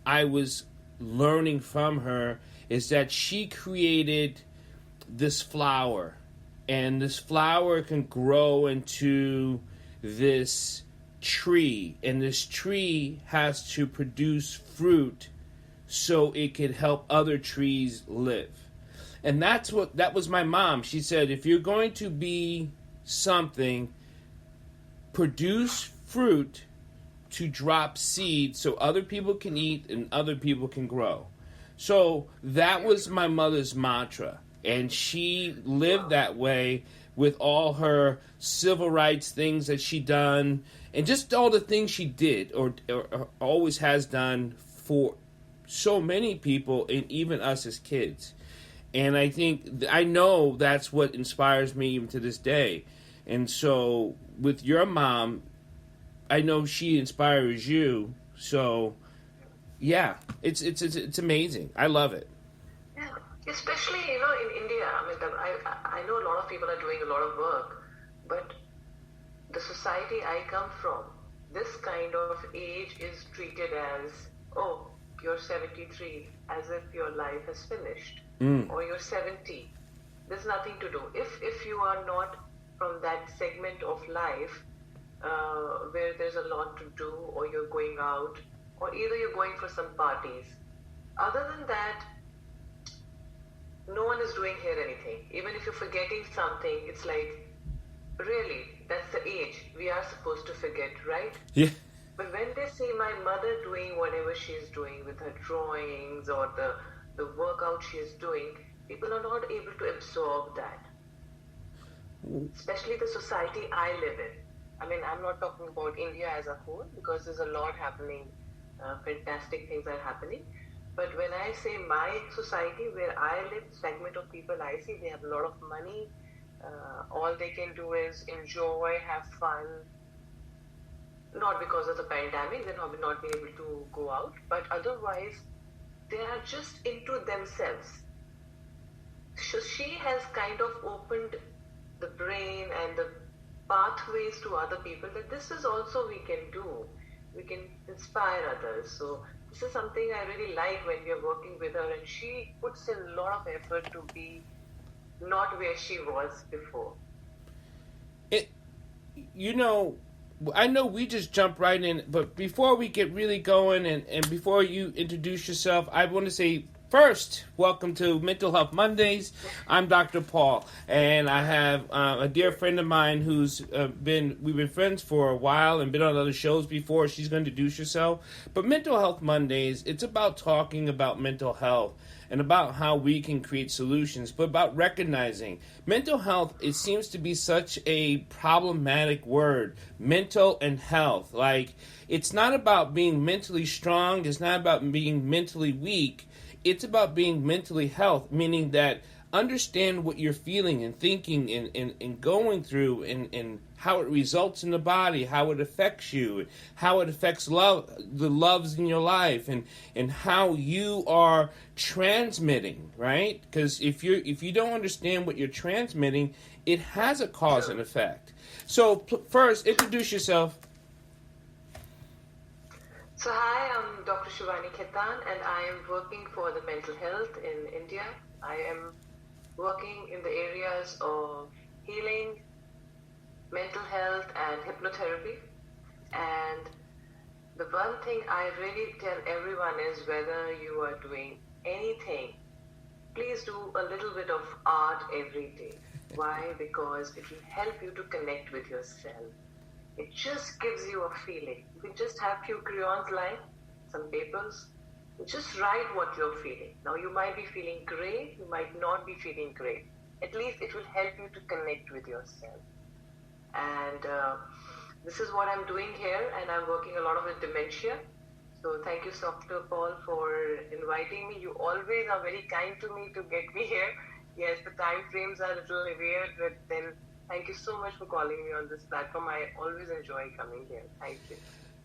I was learning from her is that she created this flower, and this flower can grow into this tree, and this tree has to produce fruit so it could help other trees live. And that was my mom. She said, if you're going to be something, produce fruit to drop seeds so other people can eat and other people can grow. So that was my mother's mantra. And she lived that way with all her civil rights things that she done and just all the things she did or always has done for so many people and even us as kids. And I know that's what inspires me even to this day. And so with your mom, I know she inspires you. So yeah, it's amazing. I love it. Yeah, especially in India. I mean, I know a lot of people are doing a lot of work, but the society I come from, this kind of age is treated as, oh, you're 73, as if your life has finished, or you're 70. There's nothing to do. If you are not from that segment of life where there's a lot to do, or you're going out, or either you're going for some parties. Other than that, no one is doing here anything. Even if you're forgetting something, it's like, really, that's the age. We are supposed to forget, right? Yeah. But when they see my mother doing whatever she's doing with her drawings or the workout she's doing, people are not able to absorb that. Especially the society I live in. I mean, I'm not talking about India as a whole because there's a lot happening, fantastic things are happening. But when I say my society, where I live, segment of people I see, they have a lot of money. All they can do is enjoy, have fun. Not because of the pandemic, they're not being able to go out, but otherwise, they are just into themselves. So she has kind of opened the brain and the pathways to other people that this is also we can do. We can inspire others. So this is something I really like when we are working with her, and she puts in a lot of effort to be not where she was before. I know we just jumped right in, but before we get really going and before you introduce yourself, I want to say first, welcome to Mental Health Mondays. I'm Dr. Paul, and I have a dear friend of mine who's we've been friends for a while and been on other shows before. She's going to introduce herself. But Mental Health Mondays, it's about talking about mental health and about how we can create solutions, but about recognizing mental health. It seems to be such a problematic word, mental and health. Like, it's not about being mentally strong. It's not about being mentally weak. It's about being mentally health, meaning that understand what you're feeling and thinking and going through and how it results in the body, how it affects you, how it affects the loves in your life, and how you are transmitting, right? Because if you don't understand what you're transmitting, it has a cause and effect. So first, introduce yourself. So hi, I'm Dr. Shivani Khetan, and I am working for the mental health in India. I am working in the areas of healing, mental health, and hypnotherapy. And the one thing I really tell everyone is whether you are doing anything, please do a little bit of art every day. Why? Because it will help you to connect with yourself. It just gives you a feeling. You can just have few crayons lying, some papers, and just write what you're feeling. Now you might be feeling great, you might not be feeling great. At least it will help you to connect with yourself. And this is what I'm doing here, and I'm working a lot with dementia. So thank you, Dr. Paul, for inviting me. You always are very kind to me to get me here. Yes, the time frames are a little weird, but then thank you so much for calling me on this platform. I always enjoy coming here. Thank you.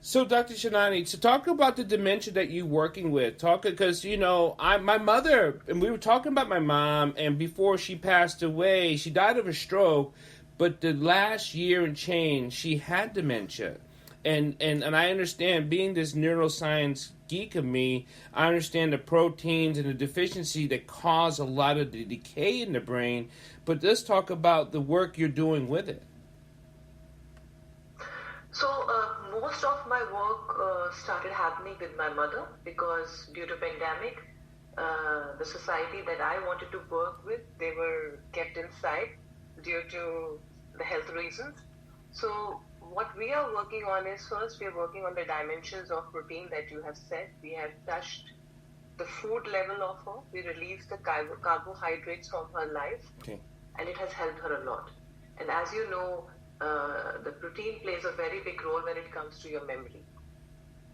So, Dr. Shanani, so talk about the dementia that you're working with. Because, my mother, and we were talking about my mom, and before she passed away, she died of a stroke, but the last year and change, she had dementia. And I understand, being this neuroscience geek of me, I understand the proteins and the deficiency that cause a lot of the decay in the brain. But let's talk about the work you're doing with it. So most of my work started happening with my mother because due to pandemic, the society that I wanted to work with, they were kept inside due to the health reasons. So what we are working on is, first we are working on the dimensions of protein that you have said. We have touched the food level of her. We released the carbohydrates from her life, Okay. and it has helped her a lot. And as you know, the protein plays a very big role when it comes to your memory.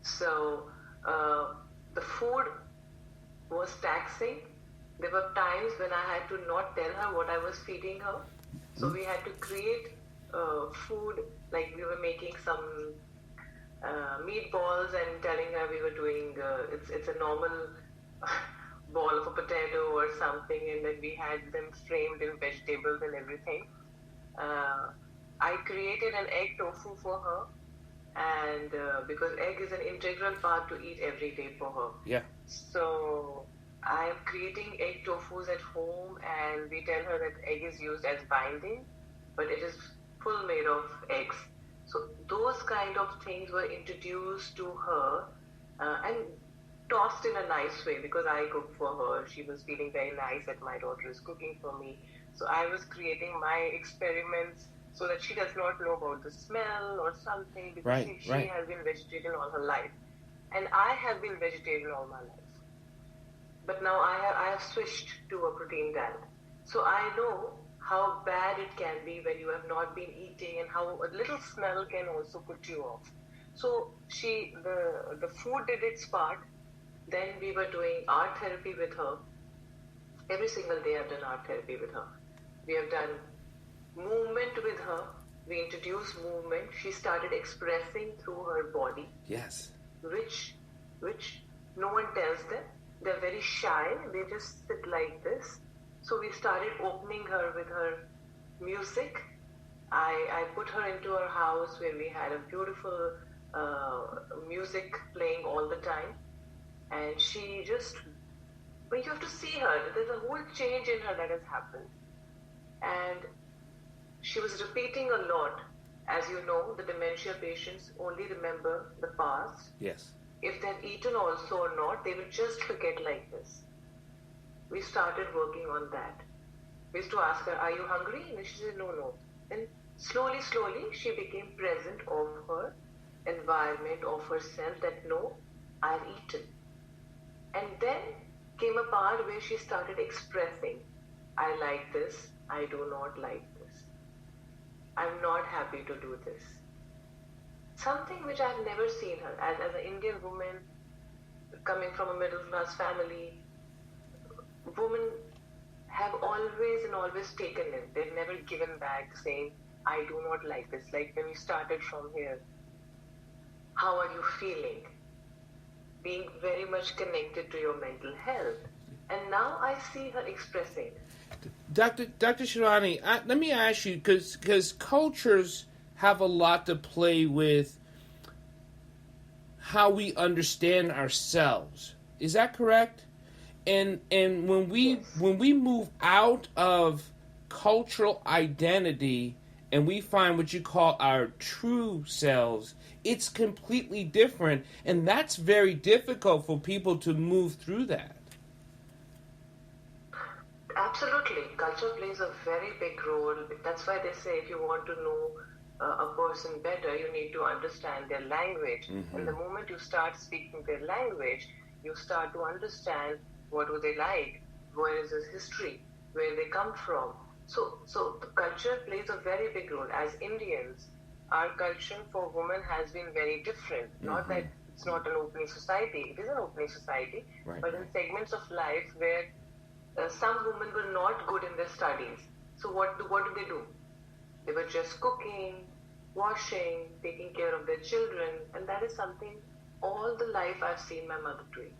So the food was taxing. There were times when I had to not tell her what I was feeding her. So we had to create food, like we were making some meatballs and telling her we were doing, it's a normal ball of a potato or something, and then we had them framed in vegetables and everything. I created an egg tofu for her, and because egg is an integral part to eat every day for her. Yeah. So I am creating egg tofus at home, and we tell her that egg is used as binding, but it is full made of eggs. So those kind of things were introduced to her and tossed in a nice way because I cooked for her. She was feeling very nice that my daughter is cooking for me. So I was creating my experiments so that she does not know about the smell or something, because she has been vegetarian all her life. And I have been vegetarian all my life. But now I have switched to a protein diet. So I know how bad it can be when you have not been eating, and how a little smell can also put you off. So the food did its part. Then we were doing art therapy with her. Every single day I've done art therapy with her. We have done movement with her. We introduced movement. She started expressing through her body. Yes. Which no one tells them. They're very shy. They just sit like this. So we started opening her with her music. I put her into her house where we had a beautiful music playing all the time. And she just, but you have to see her. There's a whole change in her that has happened. And she was repeating a lot. As you know, the dementia patients only remember the past. Yes. If they've eaten also or not, they will just forget like this. We started working on that. We used to ask her, are you hungry? And she said, no. And slowly, she became present of her environment, of herself, that no, I've eaten. And then came a part where she started expressing, I like this, I do not like this. I'm not happy to do this. Something which I've never seen her. As an Indian woman, coming from a middle class family, women have always taken it. They've never given back saying, I do not like this. Like when we started from here, how are you feeling? Being very much connected to your mental health. And now I see her expressing. Dr. Shivani, let me ask you, because cultures have a lot to play with how we understand ourselves. Is that correct? And when we move out of cultural identity and we find what you call our true selves, it's completely different, and that's very difficult for people to move through that. Absolutely. Culture plays a very big role. That's why they say if you want to know a person better, you need to understand their language. Mm-hmm. And the moment you start speaking their language, you start to understand what do they like, where is his history, where they come from. So the culture plays a very big role. As Indians, our culture for women has been very different. Mm-hmm. Not that it's not an opening society. It is an opening society. Right. But in segments of life where some women were not good in their studies. So what do they do? They were just cooking, washing, taking care of their children. And that is something all the life I've seen my mother doing.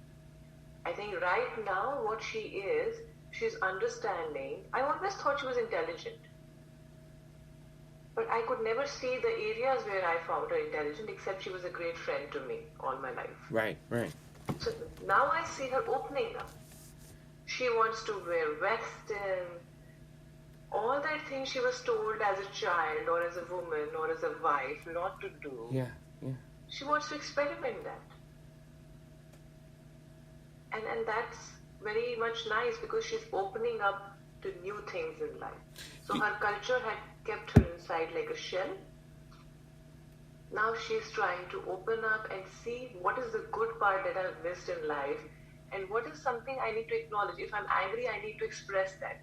I think right now what she is, she's understanding. I always thought she was intelligent. But I could never see the areas where I found her intelligent, except she was a great friend to me all my life. Right, right. So now I see her opening up. She wants to wear Western, all that things she was told as a child or as a woman or as a wife not to do. Yeah, yeah. She wants to experiment that. And that's very much nice because she's opening up to new things in life. So her culture had kept her inside like a shell. Now she's trying to open up and see what is the good part that I've missed in life and what is something I need to acknowledge. If I'm angry, I need to express that.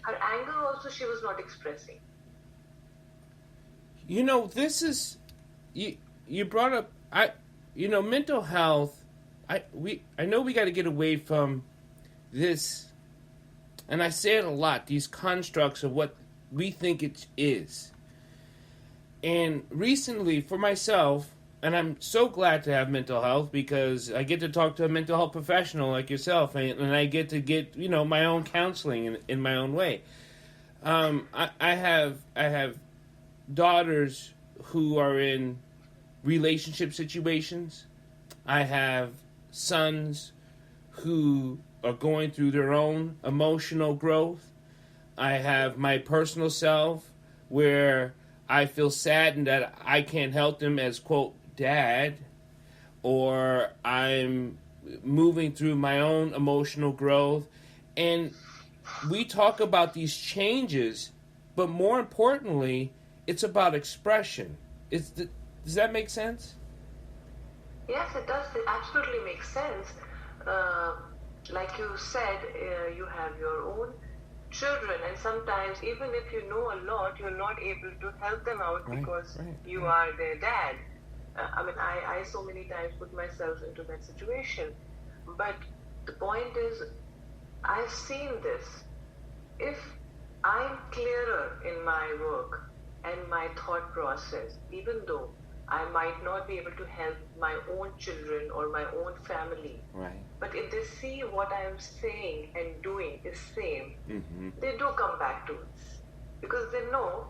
Her anger also she was not expressing. You know, this is you brought up mental health. I know we got to get away from this, and I say it a lot, these constructs of what we think it is. And recently, for myself, and I'm so glad to have mental health because I get to talk to a mental health professional like yourself, and I get to get my own counseling in my own way. I have daughters who are in relationship situations. I have sons who are going through their own emotional growth. I have my personal self where I feel saddened that I can't help them as, quote, dad, or I'm moving through my own emotional growth. And we talk about these changes, but more importantly, it's about expression. Does that make sense? Yes, it does. It absolutely makes sense. Like you said, you have your own children, and sometimes even if you know a lot, you're not able to help them out because you are their dad. I so many times put myself into that situation. But the point is, I've seen this. If I'm clearer in my work and my thought process, even though I might not be able to help my own children or my own family. Right. But if they see what I am saying and doing is same, they do come back to us. Because they know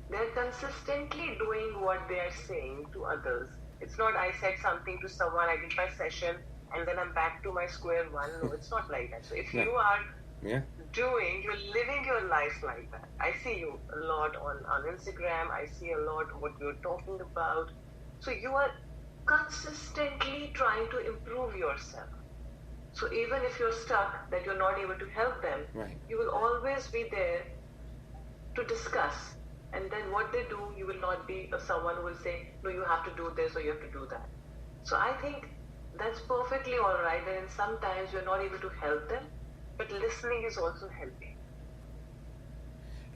they're consistently doing what they are saying to others. It's not I said something to someone, I did my session, and then I'm back to my square one. No, it's not like that. So if you are you're living your life like that. I see you a lot on Instagram. I see a lot what you're talking about. So you are consistently trying to improve yourself. So even if you're stuck, that you're not able to help them, you will always be there to discuss. And then what they do, you will not be someone who will say, no, you have to do this or you have to do that. So I think that's perfectly all right. And sometimes you're not able to help them, but listening is also helping.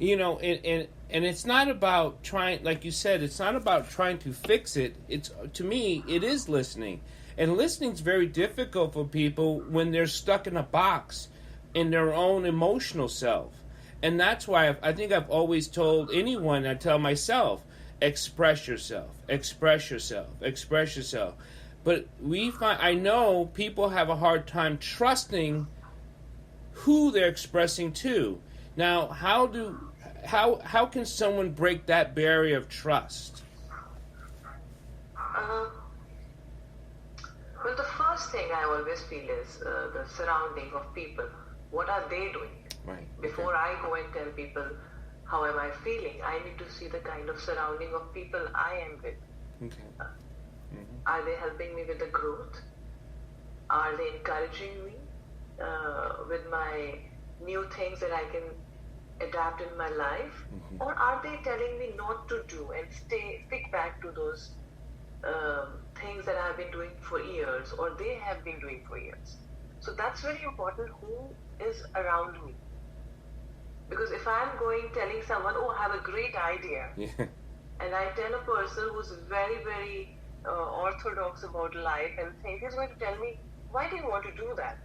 And it's not about trying, like you said, it's not about trying to fix it. It's, to me, it is listening. And listening's very difficult for people when they're stuck in a box in their own emotional self. And that's why I think I've always told anyone, I tell myself, express yourself, express yourself, express yourself. But I know people have a hard time trusting who they're expressing to. Now, how can someone break that barrier of trust? Well, the first thing I always feel is the surrounding of people. What are they doing? Before I go and tell people how am I feeling, I need to see the kind of surrounding of people I am with. Are they helping me with the growth? Are they encouraging me with my new things that I can adapt in my life? Or are they telling me not to do and stick back to those things that I've been doing for years or they have been doing for years? So that's very important, who is around me. Because if I'm telling someone, oh, I have a great idea, and I tell a person who's very, very orthodox about life and things, he's going to tell me, why do you want to do that?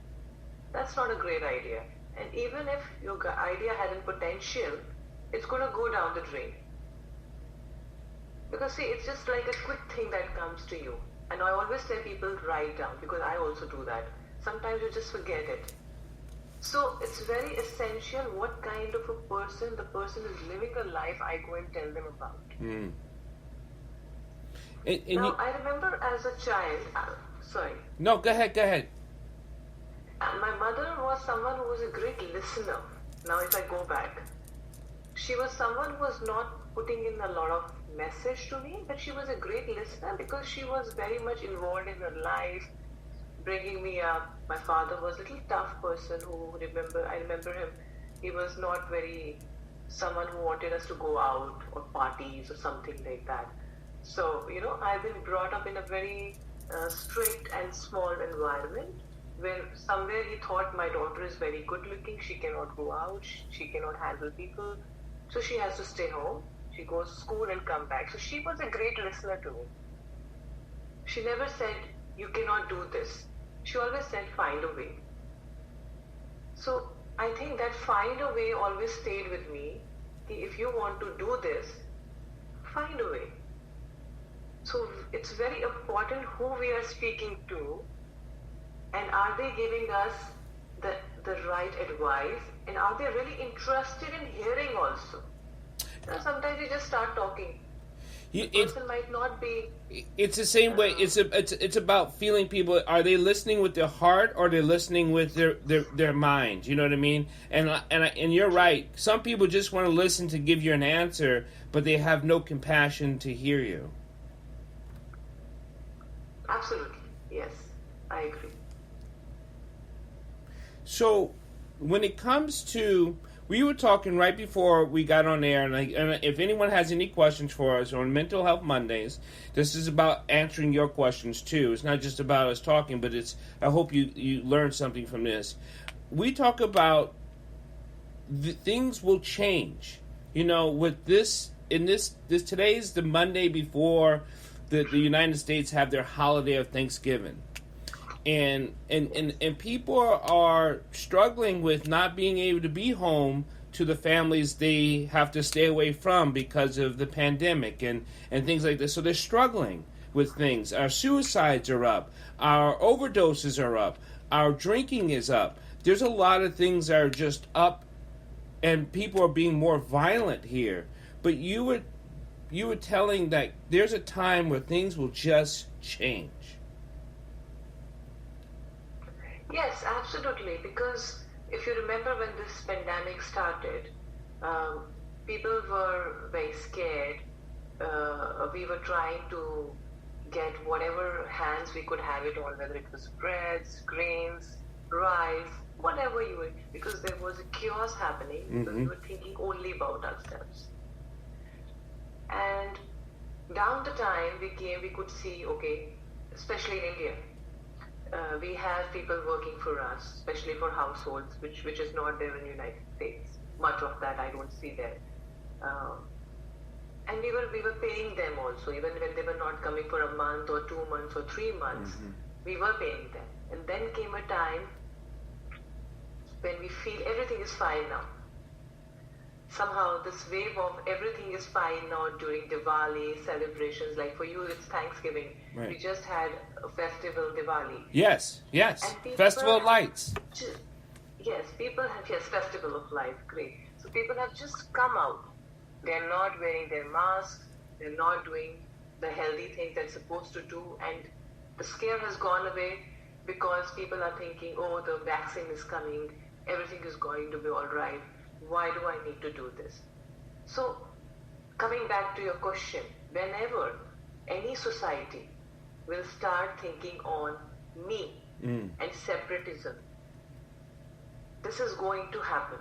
That's not a great idea. And even if your idea had a potential, it's going to go down the drain. Because see, it's just like a quick thing that comes to you. And I always tell people, write down, because I also do that. Sometimes you just forget it. So it's very essential what kind of a person the person is living a life I go and tell them about. Mm. Now, I remember as a child, sorry. No, go ahead, go ahead. My mother was someone who was a great listener. Now, if I go back, she was someone who was not putting in a lot of message to me, but she was a great listener because she was very much involved in her life, bringing me up. My father was a little tough person I remember him. He was not very someone who wanted us to go out or parties or something like that. So, I've been brought up in a very strict and small environment where somewhere he thought my daughter is very good looking, she cannot go out, she cannot handle people, so she has to stay home. She goes to school and come back. So she was a great listener to me. She never said, you cannot do this. She always said, find a way. So I think that find a way always stayed with me. If you want to do this, find a way. So it's very important who we are speaking to, and are they giving us the right advice, and are they really interested in hearing also? Sometimes you just start talking. The person might not be. It's the same way. It's about feeling people. Are they listening with their heart, or are they listening with their mind? You know what I mean? And you're right. Some people just want to listen to give you an answer, but they have no compassion to hear you. Absolutely, yes, I agree. So, when it comes to, we were talking right before we got on air, and if anyone has any questions for us on Mental Health Mondays, this is about answering your questions too. It's not just about us talking, but I hope you learn something from this. We talk about things will change. With this today's the Monday before the United States have their holiday of Thanksgiving. And people are struggling with not being able to be home to the families they have to stay away from because of the pandemic and things like this. So they're struggling with things. Our suicides are up. Our overdoses are up. Our drinking is up. There's a lot of things that are just up, and people are being more violent here. But you were telling that there's a time where things will just change. Yes, absolutely. Because if you remember when this pandemic started, people were very scared. We were trying to get whatever hands we could have it on, whether it was breads, grains, rice, whatever you were, because there was a chaos happening. Because we were thinking only about ourselves. And down the time we could see, okay, especially in India, we have people working for us, especially for households, which is not there in the United States. Much of that I don't see there. And we were paying them also, even when they were not coming for a month or 2 months or 3 months, we were paying them. And then came a time when we feel everything is fine now. Somehow this wave of everything is fine now during Diwali celebrations, like for you it's Thanksgiving. Right. We just had a festival, Diwali. Yes. Festival of Lights. Yes, Festival of Lights, great. So people have just come out. They're not wearing their masks, they're not doing the healthy things they're supposed to do, and the scare has gone away because people are thinking, oh, the vaccine is coming, everything is going to be all right. Why do I need to do this? So, coming back to your question, whenever any society will start thinking on me and separatism, this is going to happen.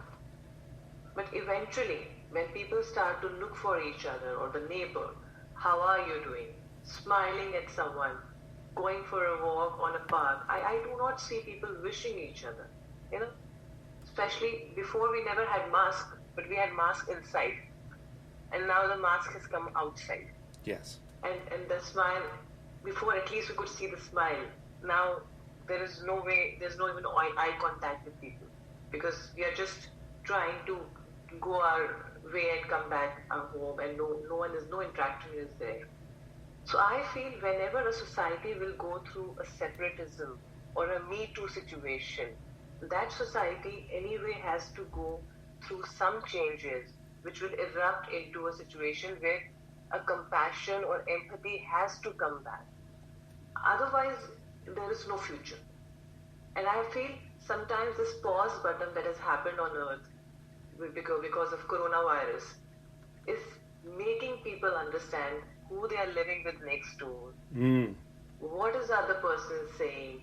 But eventually, when people start to look for each other or the neighbor, how are you doing? Smiling at someone, going for a walk on a park, I do not see people wishing each other, Especially before, we never had masks, but we had masks inside. And now the mask has come outside. Yes. And the smile, before at least we could see the smile. Now there's no even eye contact with people. Because we are just trying to go our way and come back home, and no interaction is there. So I feel whenever a society will go through a separatism or a Me Too situation, that society anyway has to go through some changes which will erupt into a situation where a compassion or empathy has to come back. Otherwise, there is no future. And I feel sometimes this pause button that has happened on earth because of coronavirus is making people understand who they are living with next door. What is the other person saying?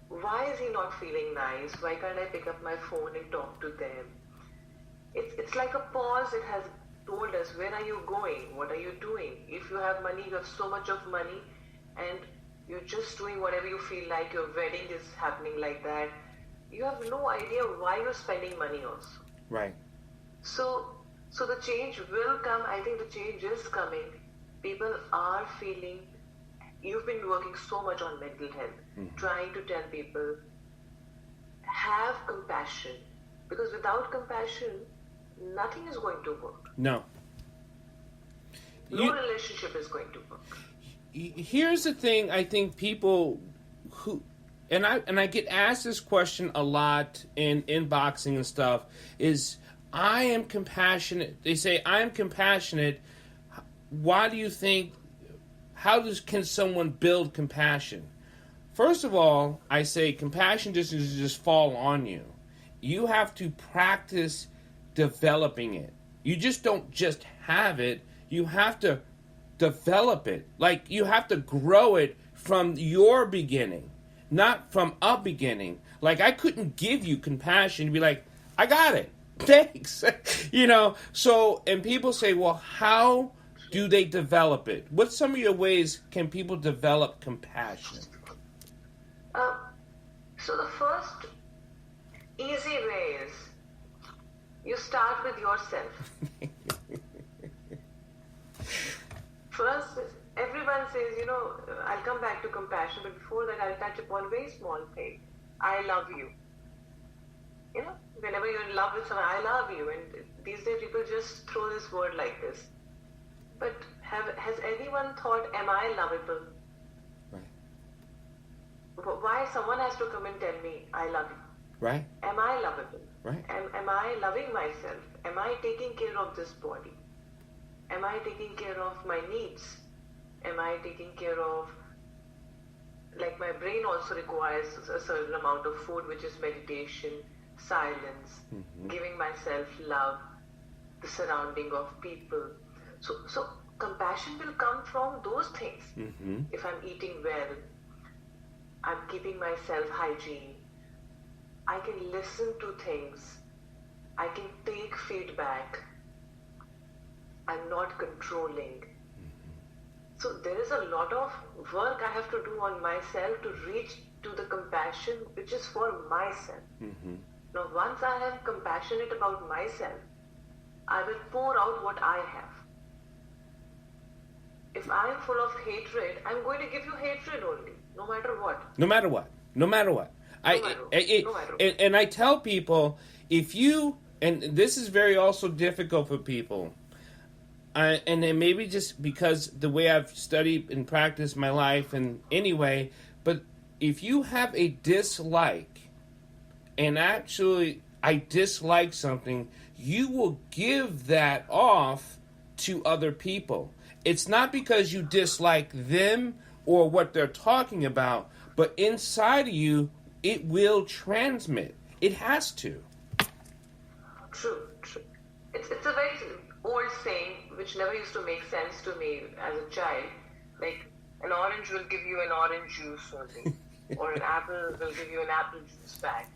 Why is he not feeling nice? Why can't I pick up my phone and talk to them? It's like a pause. It has told us, where are you going? What are you doing? If you have money, you have so much of money, and you're just doing whatever you feel like. Your wedding is happening like that. You have no idea why you're spending money also. Right. So the change will come. I think the change is coming. People are feeling. You've been working so much on mental health, trying to tell people, have compassion. Because without compassion, nothing is going to work. No. No relationship is going to work. Here's the thing. I think people who, and I get asked this question a lot in inboxing and stuff, is I am compassionate. They say, I am compassionate. Why do you think, can someone build compassion? First of all, I say compassion doesn't just fall on you. You have to practice developing it. You just don't just have it. You have to develop it. Like, you have to grow it from your beginning, not from a beginning. Like, I couldn't give you compassion to be like, I got it. Thanks. So, and people say, well, how do they develop it? What's some of your ways can people develop compassion? So the first easy way is you start with yourself. First, everyone says, I'll come back to compassion, but before that I'll touch upon a very small thing. I love you. Whenever you're in love with someone, I love you. And these days people just throw this word like this. But has anyone thought, am I lovable? Right. Why someone has to come and tell me, I love you? Right. Am I lovable? Right. Am I loving myself? Am I taking care of this body? Am I taking care of my needs? Am I taking care of, like, my brain also requires a certain amount of food, which is meditation, silence, giving myself love, the surrounding of people. So compassion will come from those things. If I'm eating well, I'm keeping myself hygiene, I can listen to things, I can take feedback, I'm not controlling. So there is a lot of work I have to do on myself to reach to the compassion which is for myself. Now once I am compassionate about myself, I will pour out what I have. If I am full of hatred, I'm going to give you hatred only, no matter what. No matter what. And I tell people, if you, and this is very also difficult for people, and then maybe just because the way I've studied and practiced my life, and anyway, but if you have a dislike, and actually I dislike something, you will give that off to other people. It's not because you dislike them or what they're talking about, but inside of you, it will transmit. It has to. True. It's a very old saying which never used to make sense to me as a child. Like, an orange will give you an orange juice only, or an apple will give you an apple juice bag.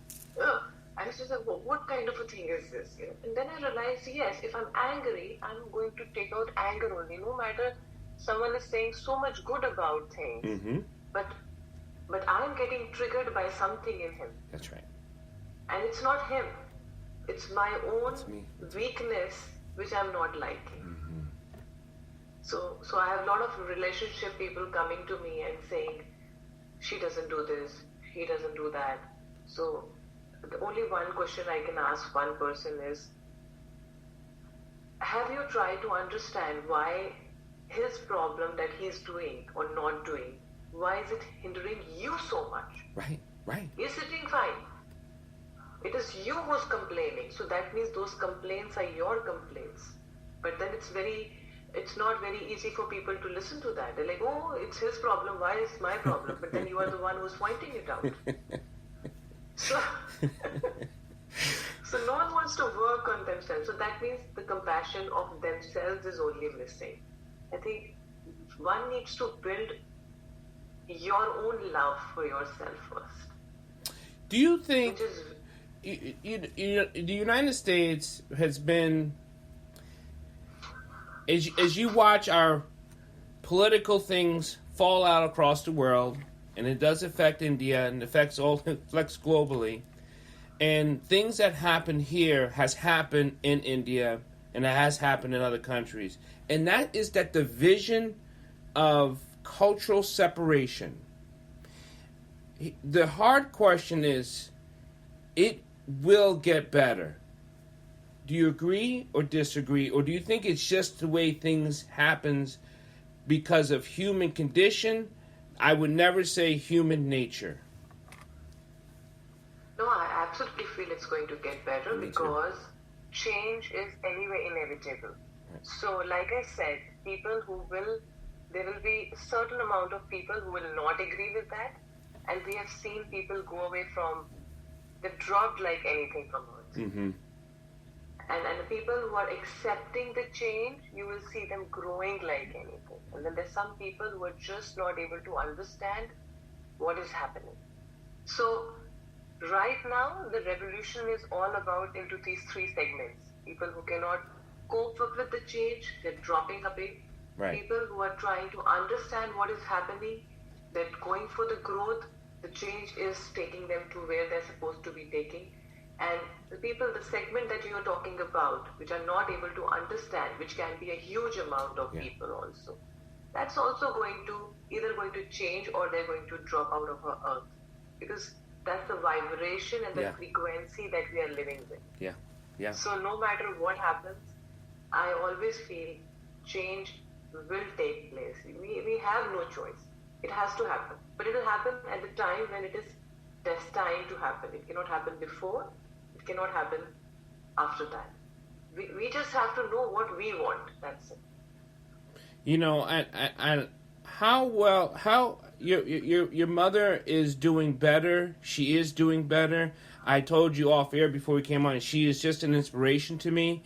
Ugh. I was just like, well, what kind of a thing is this? And then I realized, yes, if I'm angry, I'm going to take out anger only. No matter someone is saying so much good about things, but I'm getting triggered by something in him. That's right. And it's not him. It's my own weakness which I'm not liking. So I have a lot of relationship people coming to me and saying, she doesn't do this, he doesn't do that. So the only one question I can ask one person is, have you tried to understand why his problem that he's doing or not doing, why is it hindering you so much? Right. You're sitting fine. It is you who's complaining. So that means those complaints are your complaints. But then it's not very easy for people to listen to that. They're like, oh, it's his problem. Why is my problem? But then you are the one who's pointing it out. So, so no one wants to work on themselves. So that means the compassion of themselves is only missing. I think one needs to build your own love for yourself first. Do you think the United States has been, as you watch our political things fall out across the world, and it does affect India and affects globally, and things that happen here has happened in India and it has happened in other countries, and that is that division of cultural separation. The hard question is, it will get better. Do you agree or disagree? Or do you think it's just the way things happens because of human condition? I would never say human nature. No, I absolutely feel it's going to get better because change is anyway inevitable. Right. So like I said, there will be a certain amount of people who will not agree with that. And we have seen people go away they've dropped like anything from earth. Mm-hmm. And the people who are accepting the change, you will see them growing like anything. And then there's some people who are just not able to understand what is happening. So right now, the revolution is all about into these three segments. People who cannot cope up with the change, they're dropping away. Right. People who are trying to understand what is happening, they're going for the growth. The change is taking them to where they're supposed to be taking. And the segment that you're talking about, which are not able to understand, which can be a huge amount of people also, that's also either going to change or they're going to drop out of our earth. Because that's the vibration and the frequency that we are living with. Yeah, yeah. So no matter what happens, I always feel change will take place. We have no choice. It has to happen. But it will happen at the time when it is destined to happen. It cannot happen before. It cannot happen after that. We just have to know what we want. That's it. You know, how your mother is doing better. She is doing better. I told you off air before we came on. She is just an inspiration to me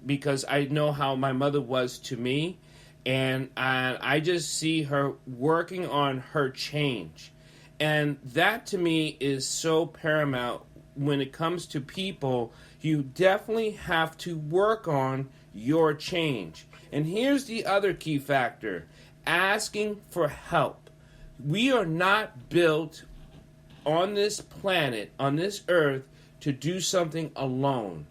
because I know how my mother was to me. And I just see her working on her change. And that to me is so paramount when it comes to people. You definitely have to work on your change. And here's the other key factor: asking for help. We are not built on this planet, on this earth, to do something alone.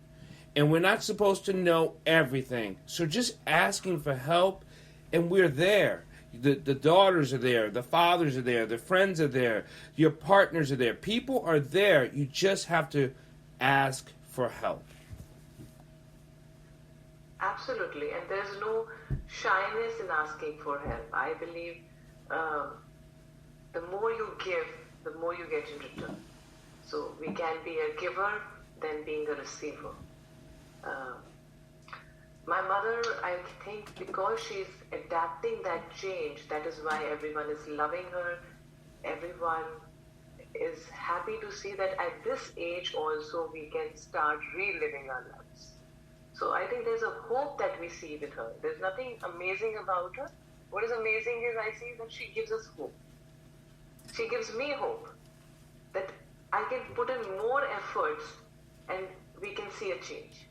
And we're not supposed to know everything. So just asking for help. And we're there. The daughters are there. The fathers are there. The friends are there. Your partners are there. People are there. You just have to ask for help. Absolutely. And there's no shyness in asking for help. I believe the more you give, the more you get in return. So we can be a giver than being a receiver. My mother, I think, because she's adapting that change, that is why everyone is loving her. Everyone is happy to see that at this age also we can start reliving our lives. So I think there's a hope that we see with her. There's nothing amazing about her. What is amazing is I see that she gives us hope. She gives me hope that I can put in more efforts and we can see a change.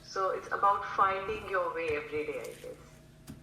So it's about finding your way every day, I guess.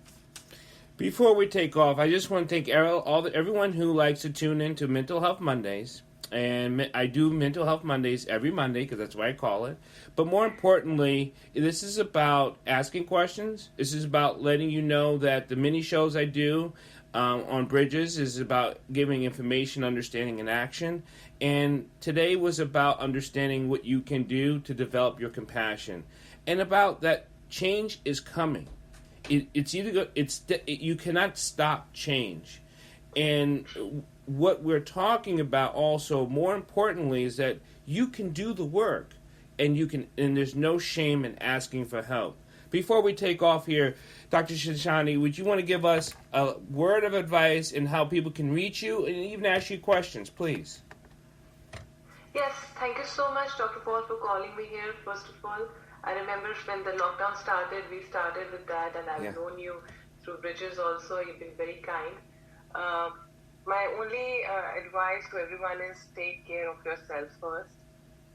Before we take off, I just want to thank everyone who likes to tune in to Mental Health Mondays. And I do Mental Health Mondays every Monday because that's what I call it. But more importantly, this is about asking questions. This is about letting you know that the mini shows I do on Bridges is about giving information, understanding, and action. And today was about understanding what you can do to develop your compassion. And about that change is coming. You cannot stop change. And what we're talking about also, more importantly, is that you can do the work, and there's no shame in asking for help. Before we take off here, Dr. Shishani, would you want to give us a word of advice in how people can reach you and even ask you questions, please? Yes, thank you so much, Dr. Paul, for calling me here, first of all. I remember when the lockdown started, we started with that, and I've known you through Bridges also. You've been very kind. My only advice to everyone is take care of yourself first,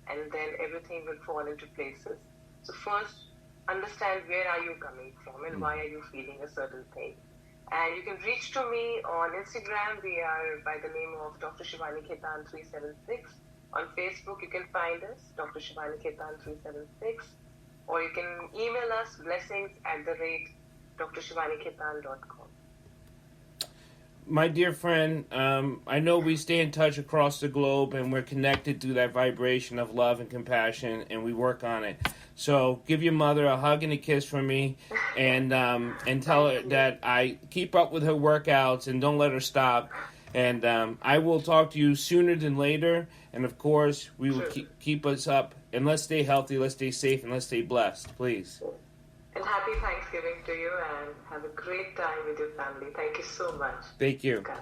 and then everything will fall into places. So first, understand where are you coming from and why are you feeling a certain thing. And you can reach to me on Instagram. We are by the name of Dr. Shivani Ketan 376. On Facebook, you can find us, Dr. Shivani Ketan 376. Or you can email us, blessings@drshivaniKetan.com. My dear friend, I know we stay in touch across the globe, and we're connected through that vibration of love and compassion, and we work on it. So give your mother a hug and a kiss from me, and tell her that I keep up with her workouts and don't let her stop. And I will talk to you sooner than later. And of course, we will keep us up. And let's stay healthy, let's stay safe, and let's stay blessed, please. And happy Thanksgiving to you, and have a great time with your family. Thank you so much. Thank you. Okay.